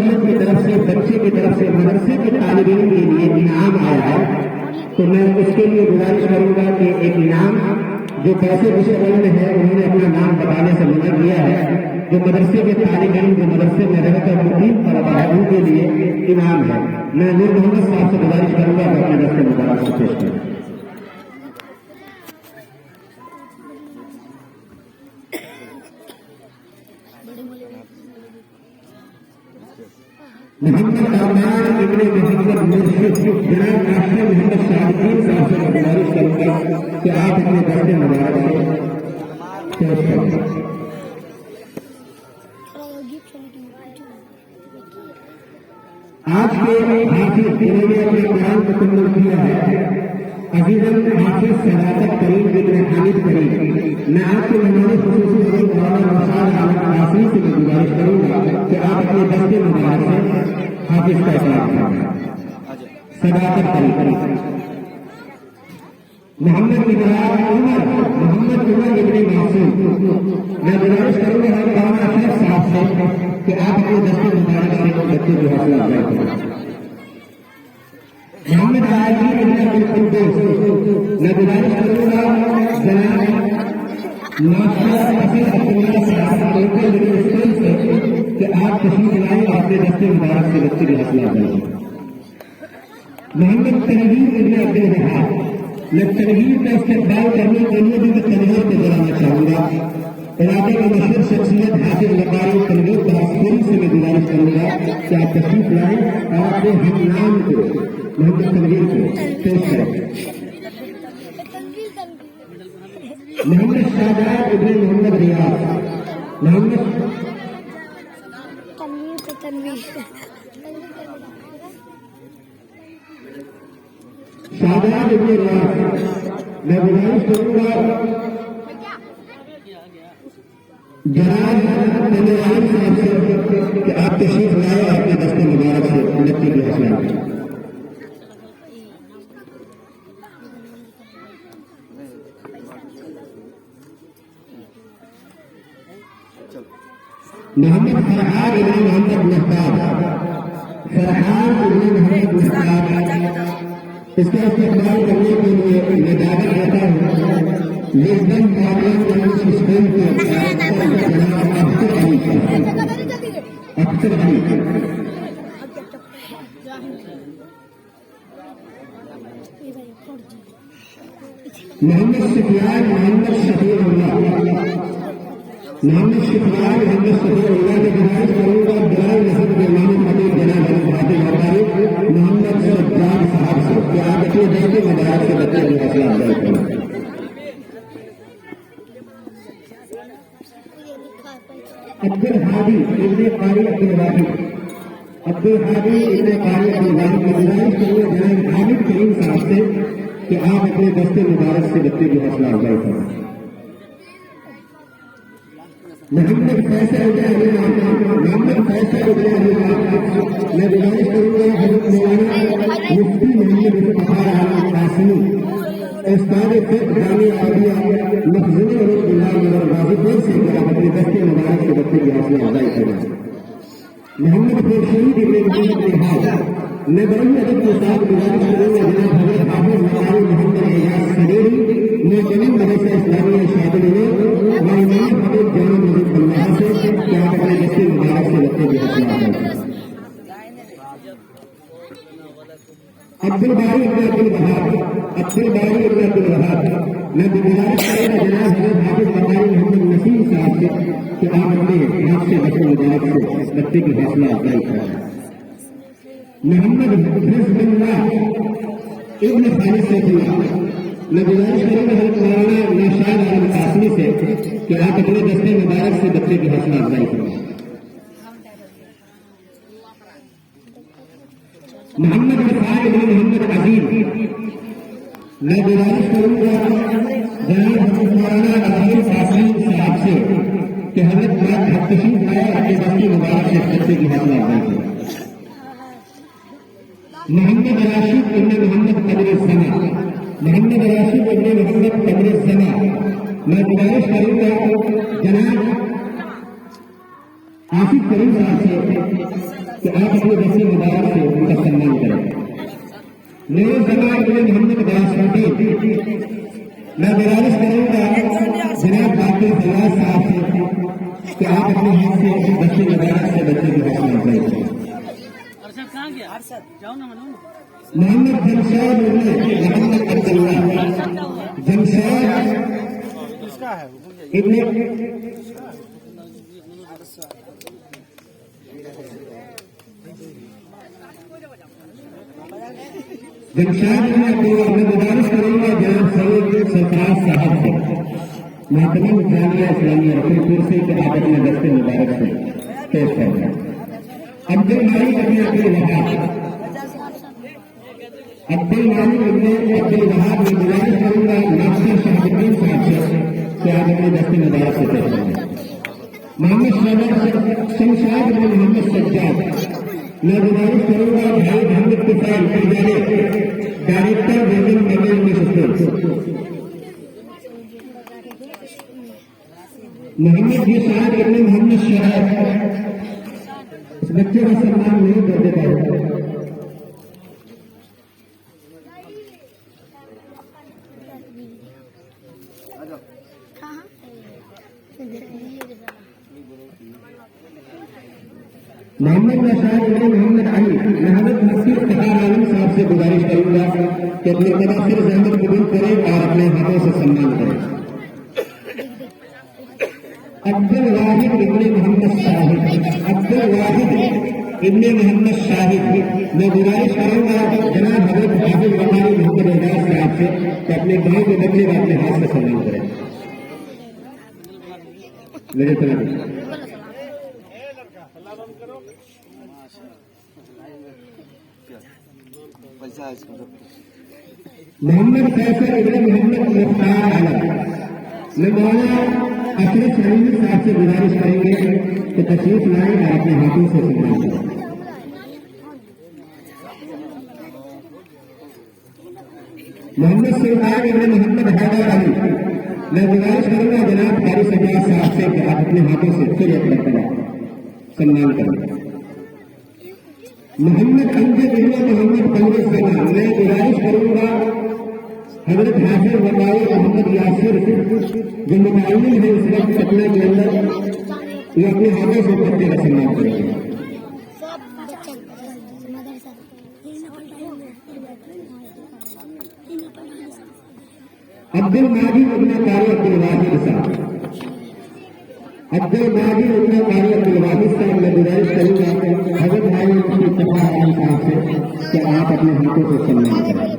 शख्सियत की तरफ से, बच्चे की तरफ से, मदरसे के तालिब इल्म के लिए इनाम आया है, तो मैं उसके लिए गुजारिश करूंगा कि एक इनाम जो पैसे विषय में है उन्होंने अपना नाम बताने से मना किया है, जो मदरसे के तालिब इल्म जो मदरसे में रहकर मुकीम तलबा है उनके लिए इनाम है। मैं नूर मोहम्मद साहब से गुजारिश करूंगा कि अपने दस्ते मुबारक से पेश करें। मोहम्मद अरमान इब्ने मोहम्मद मुर्शिद जनाब आशिफ मोहम्मद शाहिदीन साहब से गुजारिश करूंगा कि आप अपने दस्ते मुबारक से पेश करें। आज के हाफिज जिन्होंने अपना बयान मुकम्मल किया है अजीजन हाफिज सदाकत करीम इब्ने हामिद करीम, मैं आपके मेहमान खुसूसी मौलाना नौशाद अहमद कासमी से मैं गुजारिश करूंगा कि आप अपने दस्ते मुबारक से हाफिज का इकराम करें। सदाकत करीम मोहम्मद उमर इब्ने मासूम, मैं गुजारिश करूंगा मौलाना अशरफ साहब से कि आप अपने दस्ते मुबारक से बच्चे की हौसला अफजाई करें। मोहम्मद आलमी इब्ने अब्दुल कुद्दूस, मैं गुजारिश करूंगा जनाब मास्टर हफीज अब्दुल्लाह साहब लोकल मिडिल स्कूल से कि आप तशरीफ लाएं और अपने दस्ते मुबारक से बच्चे की हौसला अफजाई करें। मोहम्मद तनवीर इब्ने अब्दुल वहाब, मैं तनवीर का इस्तेमाल करने के लिए भी मैं तनवीर को बुलाना चाहूंगा। इलाके की मशहूर शख्सियत हाफिज वकारी तनवीर तासपुरी से मैं गुजारिश करूंगा कि आप तशरीफ लाएं और अपने हम नाम को मोहम्मद तनवीर को पेश करें। मोहम्मद शाहजाद इब्ने मोहम्मद रियाज, मोहम्मद शाहजाद इब्ने रियाज, मैं गुजारिश करूंगा जनाब तनवीर साहब से कि आप तशरीफ लाए और अपने दस्ते मुबारक से बच्चे की हौसला अफजाई करें। मोहम्मद फरहान इब्ने मोहम्मद मुहताब, फरहान इब्ने मोहम्मद मुहताब, इसका इस्तेमाल करने के लिए मैं दावा करता हूँ लिस्बन मॉडर्न इंग्लिश स्कूल के जनाब अख्तर अली मोहम्मद शफियान मोहम्मद शफीउल्लाह, मोहम्मद शफियान मोहम्मद शफीउल्लाह की गुजारिश करूंगा बिलाल नसीब के इमाम खतीब जनाब हाफिज वकारी मोहम्मद सज्जाद साहब से कि आप अपने दस्ते मुबारक से बच्चे की हौसला अफजाई करें। अब्दुल हादी इब्ने कारी अब्दुल वाहिद, अब्दुल हादी इब्ने कारी अब्दुल वाहिद की गुजारिश करूंगा जनाब हामिद करीम साहब से कि आप अपने दस्ते मुबारक से बच्चे की हौसला अफजाई करें। मोहम्मद फैसल इब्ने अली मोहम्मद फैसल इब्ने अली मैं गुजारिश करूंगा हज़रत मौलाना मुफ्ती मोहम्मद इफ्तिखार अहमद कासमी उस्ताद फिक़्ह जामिया अरबिया मखज़ूमी नगर गाजीपुर से कि आप अपने दस्ते मुबारक से बच्चे की हौसला अफजाई करें। मोहम्मद खुर्शीद इब्ने मोहम्मद निहाल, मैं बड़ी अदब के साथ गुजारिश करूंगा जनाब हज़रत हाफिज वकारी मोहम्मद एजाज सरेरी मोहतरम मदरसा इस्लामिया शाबिल व इमाम खतीब जामा मस्जिद बल्लाह से कि आप अपने दस्ते मुबारक से बच्चे की हौसला अफजाई करें। अब्दुल बारी इब्ने अब्दुल वहाब, अब्दुल बारी इब्ने अब्दुल वहाब, मैं गुजारिश करूंगा जनाब हज़रत हाफिज वकारी मोहम्मद नसीम साहब से कि आप अपने हाथ से दस्ते मुबारक से बच्चे की हौसला अफजाई करें। मोहम्मद हिज़्बुल्लाह इब्ने खालिद सैफुल्लाह, मैं गुजारिश करूंगा हज़रत मौलाना नौशाद अहमद कासमी से कि आप अपने दस्ते मुबारक से बच्चे की हौसला अफजाई करें। मोहम्मद रफ़ाई इब्ने मोहम्मद अजीम, मैं गुजारिश करूंगा जनाब मौलाना अजीम कासमी साहब से कि हज़रत तशरीफ लाए अपने दस्ते मुबारक से बच्चे की हौसला अफजाई करें। मोहम्मद राशिद इब्ने मोहम्मद कदर सना, मोहम्मद राशिद इब्ने मोहम्मद कदर सना, मैं गुजारिश करूंगा जनाब आसिफ करीम साहब से कि आप अपने दस्ते मुबारक से उनका सम्मान करें। नए समाज में मोहम्मद गयासुद्दीन, मैं गुजारिश करूंगा जनाब बाकी फवाद साहब से कि आप अपने हाथ से दस्ते मुबारक से बच्चे की हौसला अफजाई करें। मोहम्मद जमशेद मोहम्मद अब्दुल्ला जमशेद इब्ने जमशेद मैं गुजारिश करूंगा जनाब सैयद सरफराज साहब से महतमा जामिया इस्लामिया रफीपुर से कि आप अपने दस्ते मुबारक से पेश करें। अब्दुल मालिक अपने अब्दुल वहाब अब्दुल मालिक अपने अब्दुल वहाब में गुजारिश करूंगा नासिर शहाबुद्दीन साहब से कि आप अपने दस्ते मुबारक से पेश करें। मोहम्मद शमशाद बिन मोहम्मद सज्जाद मैं गुजारिश करूंगा भाई Mohammad Tufail director vision memorial school Mohammad Nishad Ibn Mohammad शहर इस बच्चे का सम्मान नहीं कर देता। मोहम्मद नशाद इब्न मोहम्मद अली मोहम्मद मुफ्ती इफ्तिखार आलम साहब से गुजारिश करूंगा कि अपने मुदासिर जहमत कबूल करें और अपने हाथों से सम्मान करें। अब्दुल वाहिद इब्न मोहम्मद शाहिद अब्दुल वाहिद इब्न मोहम्मद शाहिद मैं गुजारिश करूंगा जनाब हजरत हाफिज वकारी मोहम्मद एजाज साहब से कि अपने गांव के बच्चे का अपने हाथ से सम्मान करें। मेरे तरफ मोहम्मद फैसल इब्न मोहम्मद मुख्तार आलम मैं मौलाना अशरफ सलीम साहब से गुजारिश करेंगे कि तशरीफ लाएं और अपने हाथों से सम्मान करें। मोहम्मद सुल्तान इब्न मोहम्मद हैदर अली मैं गुजारिश करूंगा जनाब कारी सज्जाद साहब से कि आप अपने हाथों से फिर एक मरतबा सम्मान करें। मोहम्मद अमजद इब्न मोहम्मद कांग्रेस सना मैं गुजारिश करूंगा हजरत हाफिज वकारी मोहम्मद यासिर जो मुतालिम है इस वक्त सपना के अंदर ये अपने हाथों से बच्चे का सम्मान करेंगे। अब्दुल माजी इब्न कारी अब्दुल वाहिद साहब अब्दुल माजी इब्न कारी अब्दुल वाहिद साहब मैं गुजारिश करूंगा हजरत भाई मुफ्ती इफ्तिखार आलम साहब से कि आप अपने हाथों से सम्मान करें।